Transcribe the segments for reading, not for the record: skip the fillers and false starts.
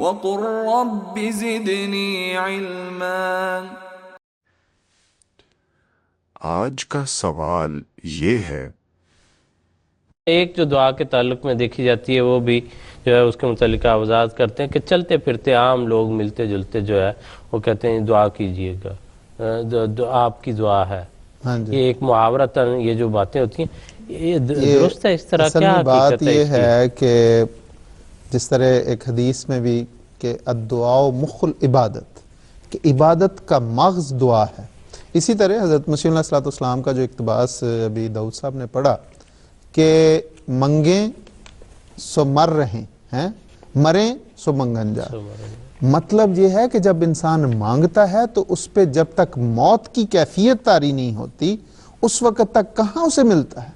وقل رب زدنی علما۔ آج کا سوال یہ ہے، ایک جو دعا کے تعلق میں دیکھی جاتی ہے وہ بھی جو ہے اس کے متعلق آپ وضاحت کرتے ہیں کہ چلتے پھرتے عام لوگ ملتے جلتے جو ہے وہ کہتے ہیں دعا کیجئے گا، آپ کی دعا ہے۔ یہ ایک محاورتاً یہ جو باتیں ہوتی ہیں یہ درست ہے؟ اس طرح اصل کیا میں بات حقیقت ہے یہ اس کی؟ ہے کہ جس طرح ایک حدیث میں بھی کہ الدعاء مخ العبادت، کہ عبادت کا مغز دعا ہے، اسی طرح حضرت مسیح علیہ الصلوۃ والسلام کا جو اقتباس ابھی داؤد صاحب نے پڑھا کہ منگیں سو مر رہے ہیں، مریں سو منگن جا، مطلب یہ ہے کہ جب انسان مانگتا ہے تو اس پہ جب تک موت کی کیفیت طاری نہیں ہوتی اس وقت تک کہاں اسے ملتا ہے،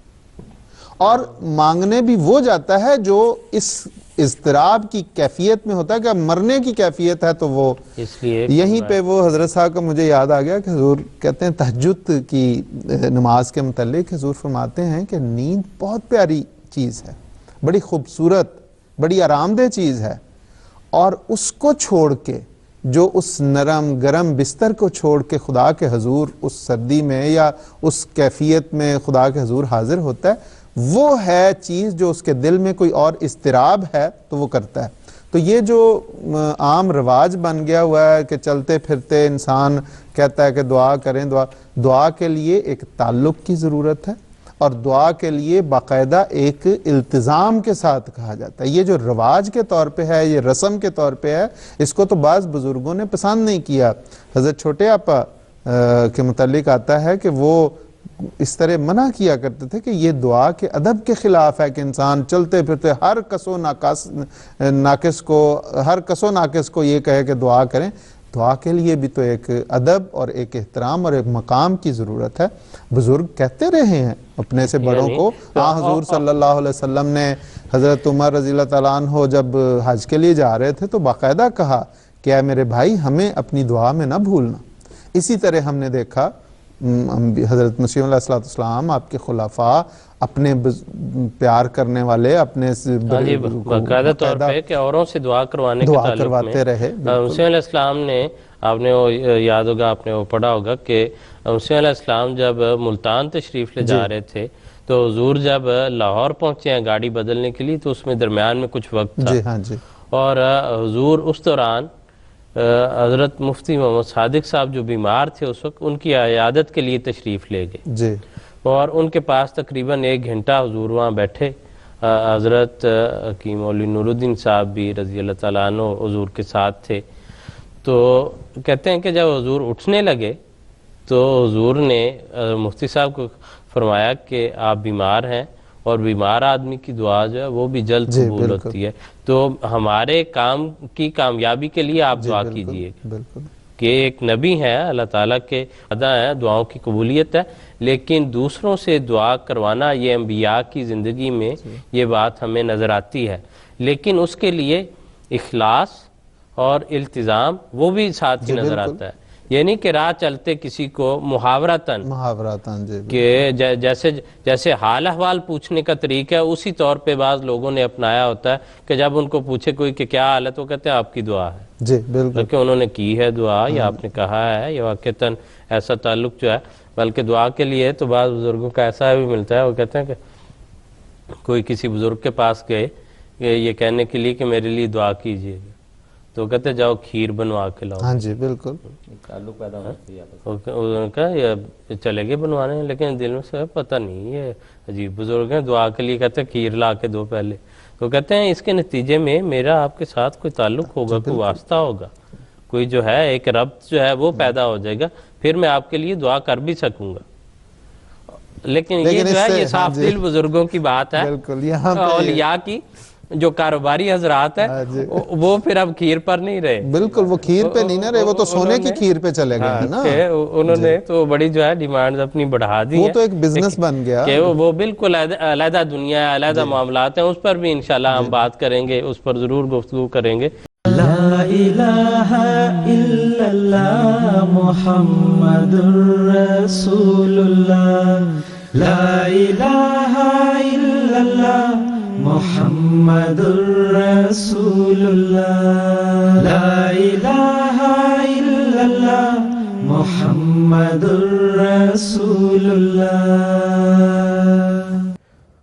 اور مانگنے بھی وہ جاتا ہے جو اس اضطراب کی کیفیت میں ہوتا ہے کہ مرنے کی کیفیت ہے، تو وہ اس لیے یہیں پہ وہ حضرت صاحب کا مجھے یاد آ گیا کہ حضور کہتے ہیں تہجد کی نماز کے متعلق حضور فرماتے ہیں کہ نیند بہت پیاری چیز ہے، بڑی خوبصورت، بڑی آرام دہ چیز ہے، اور اس کو چھوڑ کے جو اس نرم گرم بستر کو چھوڑ کے خدا کے حضور اس سردی میں یا اس کیفیت میں خدا کے حضور حاضر ہوتا ہے، وہ ہے چیز جو اس کے دل میں کوئی اور اضطراب ہے تو وہ کرتا ہے۔ تو یہ جو عام رواج بن گیا ہوا ہے کہ چلتے پھرتے انسان کہتا ہے کہ دعا کریں، دعا کے لیے ایک تعلق کی ضرورت ہے، اور دعا کے لیے باقاعدہ ایک التزام کے ساتھ کہا جاتا ہے۔ یہ جو رواج کے طور پہ ہے، یہ رسم کے طور پہ ہے، اس کو تو بعض بزرگوں نے پسند نہیں کیا۔ حضرت چھوٹے آپا کے متعلق آتا ہے کہ وہ اس طرح منع کیا کرتے تھے کہ یہ دعا کے ادب کے خلاف ہے کہ انسان چلتے پھرتے ہر کس و ناقص کو یہ کہے کہ دعا کریں۔ دعا کے لیے بھی تو ایک ادب اور ایک احترام اور ایک مقام کی ضرورت ہے۔ بزرگ کہتے رہے ہیں اپنے سے بڑوں کو، حضور صلی اللہ علیہ وسلم نے حضرت عمر رضی اللہ تعالیٰ عنہ جب حج کے لیے جا رہے تھے تو باقاعدہ کہا کہ اے میرے بھائی ہمیں اپنی دعا میں نہ بھولنا۔ اسی طرح ہم نے دیکھا حضرت مسیح علیہ السلام، آپ کے خلفاء، اپنے پیار کرنے والے اپنے باقاعدہ طور پہ کہ اوروں سے دعا کروانے کے تعلق میں رہے۔ مسیح علیہ السلام نے، آپ نے وہ یاد ہوگا، آپ نے وہ پڑھا ہوگا کہ مسیح علیہ السلام جب ملتان تشریف لے جا رہے تھے تو حضور جب لاہور پہنچے ہیں گاڑی بدلنے کے لیے تو اس میں درمیان میں کچھ وقت تھا، اور حضور اس دوران حضرت مفتی محمد صادق صاحب جو بیمار تھے اس وقت، ان کی عیادت کے لیے تشریف لے گئے، اور ان کے پاس تقریباً 1 گھنٹہ حضور وہاں بیٹھے۔ حضرت حکیم مولوی نور الدین صاحب بھی رضی اللہ تعالیٰ عنہ حضور کے ساتھ تھے۔ تو کہتے ہیں کہ جب حضور اٹھنے لگے تو حضور نے مفتی صاحب کو فرمایا کہ آپ بیمار ہیں، اور بیمار آدمی کی دعا جو ہے وہ بھی جلد قبول ہوتی ہے، تو ہمارے کام کی کامیابی کے لیے آپ دعا کیجئے، کہ ایک نبی ہے، اللہ تعالیٰ کے وعدہ ہے، دعاؤں کی قبولیت ہے، لیکن دوسروں سے دعا کروانا یہ انبیاء کی زندگی میں یہ بات ہمیں نظر آتی ہے، لیکن اس کے لیے اخلاص اور التزام وہ بھی ساتھ ہی نظر آتا ہے۔ یعنی کہ راہ چلتے کسی کو محاورتاً کہ جیسے حال احوال پوچھنے کا طریقہ ہے، اسی طور پہ بعض لوگوں نے اپنایا ہوتا ہے کہ جب ان کو پوچھے کوئی کہ کیا حال ہے تو کہتے ہیں آپ کی دعا ہے، بلکہ انہوں نے کی ہے دعا یا آپ نے کہا ہے، یا واقعتاً ایسا تعلق جو ہے۔ بلکہ دعا کے لیے تو بعض بزرگوں کا ایسا بھی ملتا ہے، وہ کہتے ہیں کہ کوئی کسی بزرگ کے پاس گئے یہ کہنے کے لیے کہ میرے لیے دعا کیجیے، تو کہتے جاؤ کھیر بنوا کے لاؤ۔ ہاں جی بالکل، تعلق پیدا انہوں نے کہا یہ چلے گئے بنوانے، لیکن دل میں سے پتہ نہیں، یہ عجیب بزرگ ہیں، دعا کے لیے کہتے ہیں کھیر لا کے دو پہلے، تو کہتے ہیں اس کے نتیجے میں میرا آپ کے ساتھ کوئی تعلق ہوگا، کوئی واسطہ ہوگا، کوئی جو ہے ایک ربط جو ہے وہ پیدا ہو جائے گا، پھر میں آپ کے لیے دعا کر بھی سکوں گا۔ لیکن یہ جو ہے یہ صاف دل بزرگوں کی بات ہے، اولیاء کی، جو کاروباری حضرات ہیں وہ پھر اب کھیر پر نہیں رہے، بالکل وہ کھیر پہ نہیں نہ رہے، وہ تو سونے کی کھیر پہ چلے گئے نا، انہوں نے تو بڑی جو ہے ڈیمانڈ اپنی بڑھا دی، وہ تو ایک بزنس بن گیا کہ وہ بالکل علیحدہ دنیا ہے، علیحدہ معاملات ہیں، اس پر بھی انشاءاللہ ہم بات کریں گے، اس پر ضرور گفتگو کریں گے۔ لا الہ الا اللہ محمد رسول اللہ، لا الہ الا اللہ محمد رسول اللہ۔ لا الہ الا اللہ محمد الرسول اللہ.